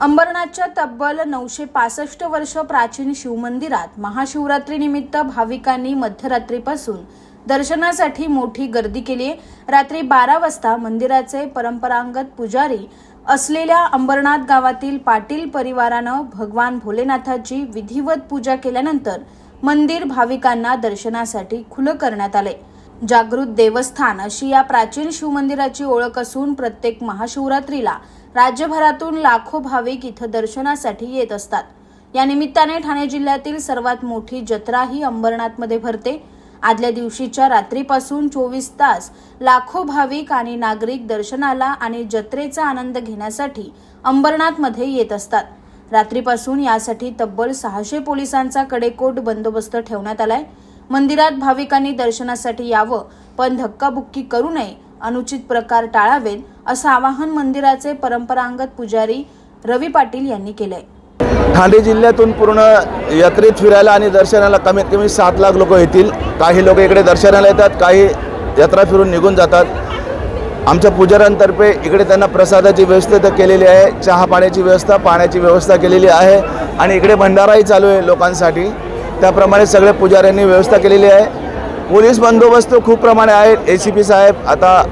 अंबरनाथच्या तब्बल 965 वर्ष प्राचीन शिवमंदिरात महाशिवरात्रीनिमित्त भाविकांनी मध्यरात्रीपासून दर्शनासाठी मोठी गर्दी केली आहे। रात्री 12 वाजता मंदिराचे परंपरागत पुजारी असलेल्या अंबरनाथ गावातील पाटील परिवारानं भगवान भोलेनाथाची विधिवत पूजा केल्यानंतर मंदिर भाविकांना दर्शनासाठी खुलं करण्यात आले। जागृत देवस्थान अशी या प्राचीन शिवमंदिराची ओळख असून प्रत्येक महाशिवरात्रीला राज्यभरातून लाखो भाविक इथं दर्शनासाठी येत असतात। या निमित्ताने ठाणे जिल्ह्यातील सर्वात मोठी जत्रा ही अंबरनाथमध्ये भरते। आदल्या दिवशीच्या रात्रीपासून 24 तास लाखो भाविक आणि नागरिक दर्शनाला आणि जत्रेचा आनंद घेण्यासाठी अंबरनाथमध्ये येत असतात। रात्रीपासून यासाठी तब्बल 600 पोलिसांचा कडेकोट बंदोबस्त ठेवण्यात आलाय। मंदिरात भाविकांनी दर्शनासाठी यावं, पण धक्काबुक्की करू नये, अनुचित प्रकार टाळावेत असं आवाहन मंदिराचे परंपरागत पुजारी रवी पाटील यांनी केलंय। ठाणे जिल्ह्यातून पूर्ण यात्रेत फिरायला आणि दर्शनाला कमीत कमी 7 लाख लोक येतील। काही लोक इकडे दर्शनाला येतात, काही यात्रा फिरून निघून जातात। आमच्या पुजाऱ्यांतर्फे इकडे त्यांना प्रसादाची व्यवस्था तर केलेली आहे, चहा पाण्याची व्यवस्था, पाण्याची व्यवस्था केलेली आहे आणि इकडे भंडाराही चालू आहे लोकांसाठी। त्याप्रमाणे सगळे पुजाऱ्यांनी व्यवस्था केलेली आहे। पोलीस बंदोबस्त खूप प्रमाणे आहे। ACP साहेब आता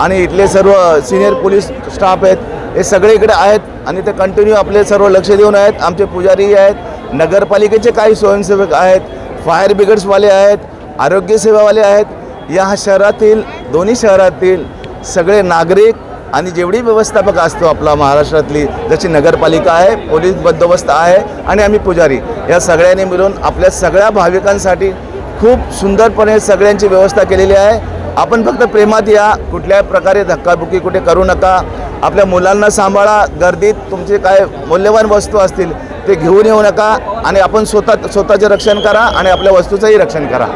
आणि इथले सर्व सिनियर पोलीस स्टाफ आहेत, हे सगळे इकडे आहेत आणि ते कंटिन्यू आपले सर्व लक्ष देऊन आहेत। आमचे पुजारी आहेत, नगरपालिकेचे काही स्वयंसेवक आहेत, फायर ब्रिगेड्सवाले आहेत, आरोग्य सेवावाले आहेत। या शहरातील दोन्ही शहरातील सगळे नागरिक आणि जेवढी व्यवस्थापक असतो आपला महाराष्ट्रातली, जशी नगरपालिका आहे, पोलीस बंदोबस्त आहे आणि आम्ही पुजारी, या सगळ्यांनी मिळून आपल्या सगळ्या भाविकांसाठी खूप सुंदरपणे सगळ्यांची व्यवस्था केलेली आहे। आपण फक्त प्रेमात या, कुठल्याही प्रकारे धक्काबुक्की कुठे करू नका। आपल्या मुलांना सांभाळा, गर्दीत तुमचे काय मूल्यवान वस्तू असतील ते घेऊन येऊ नका आणि आपण स्वतःचे रक्षण करा आणि आपल्या वस्तूचंही रक्षण करा।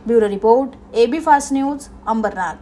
Bureau report, AB fast news, Ambernath.